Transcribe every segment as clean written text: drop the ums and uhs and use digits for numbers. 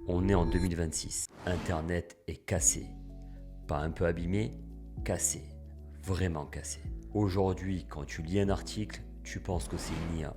On est en 2026. Internet est cassé. Pas un peu abîmé, cassé. Vraiment cassé. Aujourd'hui, quand tu lis un article, tu penses que c'est une IA.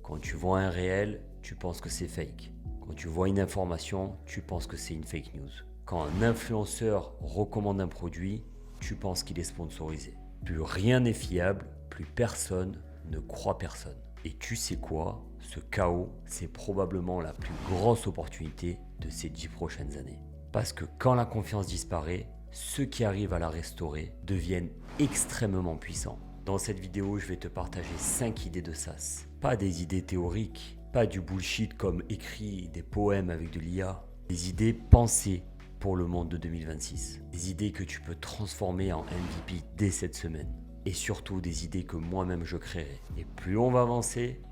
Quand tu vois un réel, tu penses que c'est fake. Quand tu vois une information, tu penses que c'est une fake news. Quand un influenceur recommande un produit, tu penses qu'il est sponsorisé. Plus rien n'est fiable, plus personne ne croit personne. Et tu sais quoi? Ce chaos, c'est probablement la plus grosse opportunité de ces 10 prochaines années. Parce que quand la confiance disparaît, ceux qui arrivent à la restaurer deviennent extrêmement puissants. Dans cette vidéo, je vais te partager 5 idées de SaaS. Pas des idées théoriques, pas du bullshit comme écrit des poèmes avec de l'IA. Des idées pensées pour le monde de 2026. Des idées que tu peux transformer en MVP dès cette semaine. Et surtout des idées que moi-même je créerai. Et plus on va avancer,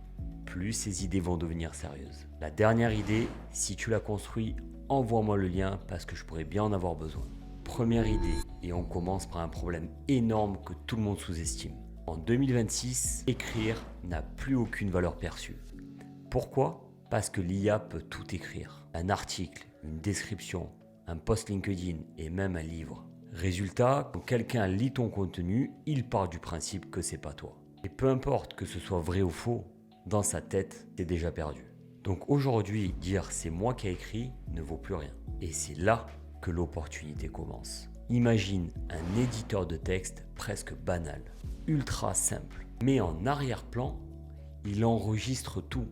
plus ces idées vont devenir sérieuses. La dernière idée, si tu la construis, envoie-moi le lien parce que je pourrais bien en avoir besoin. Première idée, et on commence par un problème énorme que tout le monde sous-estime. En 2026, écrire n'a plus aucune valeur perçue. Pourquoi? Parce que l'IA peut tout écrire. Un article, une description, un post LinkedIn et même un livre. Résultat, quand quelqu'un lit ton contenu, il part du principe que c'est pas toi. Et peu importe que ce soit vrai ou faux, dans sa tête, c'est déjà perdu. Donc aujourd'hui, dire c'est moi qui ai écrit ne vaut plus rien. Et c'est là que l'opportunité commence. Imagine un éditeur de texte presque banal, ultra simple, mais en arrière-plan, il enregistre tout.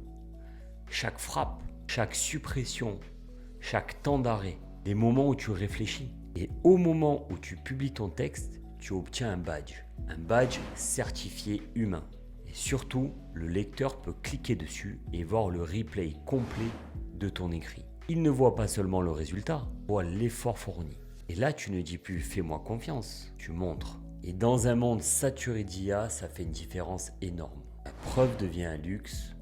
Chaque frappe, chaque suppression, chaque temps d'arrêt, les moments où tu réfléchis. Et au moment où tu publies ton texte, tu obtiens un badge certifié humain. Et surtout, le lecteur peut cliquer dessus et voir le replay complet de ton écrit. Il ne voit pas seulement le résultat, il voit l'effort fourni. Et là, tu ne dis plus fais-moi confiance, tu montres. Et dans un monde saturé d'IA, ça fait une différence énorme. La preuve devient un luxe.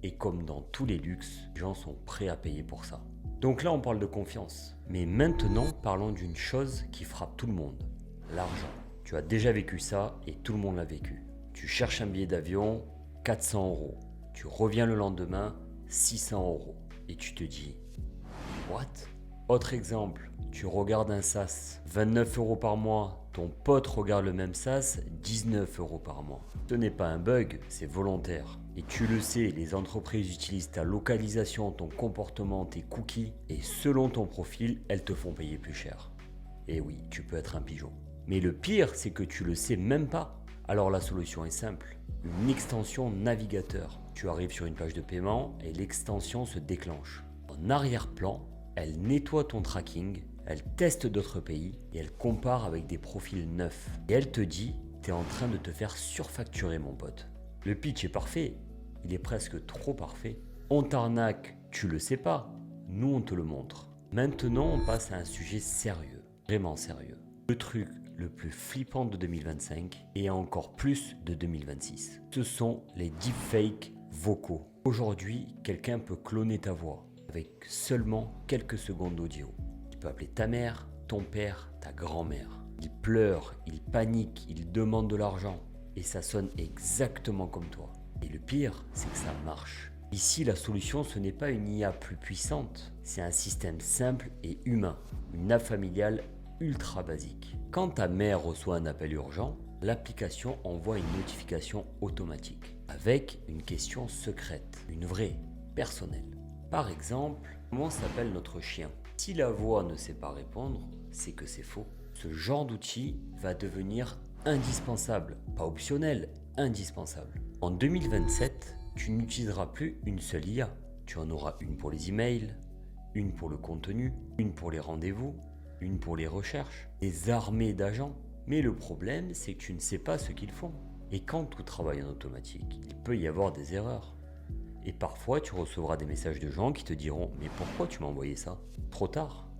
Et comme dans tous les luxes, les gens sont prêts à payer pour ça. Donc là, on parle de confiance. Mais maintenant, parlons d'une chose qui frappe tout le monde. L'argent. Tu as déjà vécu ça et tout le monde l'a vécu. Tu cherches un billet d'avion, 400 €. Tu reviens le lendemain, 600 €. Et tu te dis, what? Autre exemple, tu regardes un SaaS, 29 € par mois. Ton pote regarde le même SaaS, 19 € par mois. Ce n'est pas un bug, c'est volontaire. Et tu le sais, les entreprises utilisent ta localisation, ton comportement, tes cookies, et selon ton profil, elles te font payer plus cher. Et oui, tu peux être un pigeon. Mais le pire, c'est que tu le sais même pas. Alors la solution est simple, une extension navigateur. Tu arrives sur une page de paiement et l'extension se déclenche. En arrière-plan, elle nettoie ton tracking, elle teste d'autres pays et elle compare avec des profils neufs. Et elle te dit, t'es en train de te faire surfacturer mon pote. Le pitch est parfait, il est presque trop parfait. On t'arnaque, tu le sais pas, nous on te le montre. Maintenant on passe à un sujet sérieux, vraiment sérieux. Le truc le plus flippant de 2025 et encore plus de 2026. Ce sont les deepfakes vocaux. Aujourd'hui, quelqu'un peut cloner ta voix avec seulement quelques secondes d'audio. Il peut appeler ta mère, ton père, ta grand-mère. Il pleure, il panique, il demande de l'argent. Et ça sonne exactement comme toi. Et le pire, c'est que ça marche. Ici, la solution, ce n'est pas une IA plus puissante, c'est un système simple et humain, une app familiale ultra basique. Quand ta mère reçoit un appel urgent, l'application envoie une notification automatique, avec une question secrète, une vraie, personnelle. Par exemple, comment s'appelle notre chien? Si la voix ne sait pas répondre, c'est que c'est faux. Ce genre d'outil va devenir indispensable, pas optionnel, indispensable. En 2027, tu n'utiliseras plus une seule IA. Tu en auras une pour les emails, une pour le contenu, une pour les rendez-vous, une pour les recherches, des armées d'agents. Mais le problème, c'est que tu ne sais pas ce qu'ils font. Et quand tout travaille en automatique, il peut y avoir des erreurs. Et parfois, tu recevras des messages de gens qui te diront « Mais pourquoi tu m'as envoyé ça ?» Trop tard.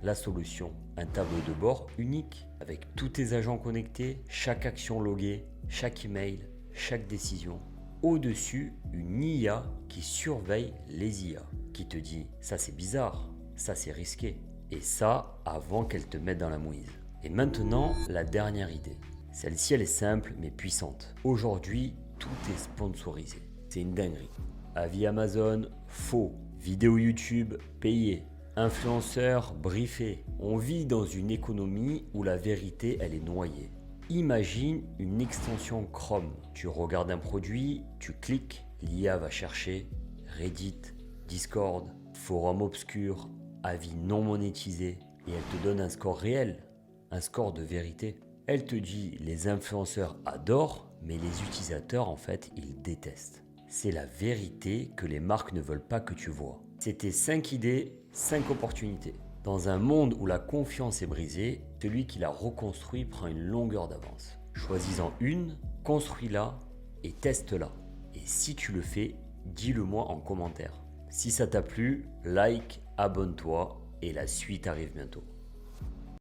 La solution, un tableau de bord unique avec tous tes agents connectés, chaque action loguée, chaque email, chaque décision. Au-dessus, une IA qui surveille les IA, qui te dit ça c'est bizarre, ça c'est risqué. Et ça avant qu'elle te mette dans la mouise. Et maintenant, la dernière idée. Celle-ci elle est simple mais puissante. Aujourd'hui, tout est sponsorisé. C'est une dinguerie. Avis Amazon, faux. Vidéo YouTube, payé. Influenceur briefé. On vit dans une économie où la vérité, elle est noyée. Imagine une extension Chrome. Tu regardes un produit, tu cliques, l'IA va chercher Reddit, Discord, forum obscur, avis non monétisés, et elle te donne un score réel, un score de vérité. Elle te dit les influenceurs adorent, mais les utilisateurs en fait ils détestent. C'est la vérité que les marques ne veulent pas que tu vois. C'était 5 idées, 5 opportunités. Dans un monde où la confiance est brisée, celui qui la reconstruit prend une longueur d'avance. Choisis-en une, construis-la et teste-la. Et si tu le fais, dis-le moi en commentaire. Si ça t'a plu, like, abonne-toi et la suite arrive bientôt.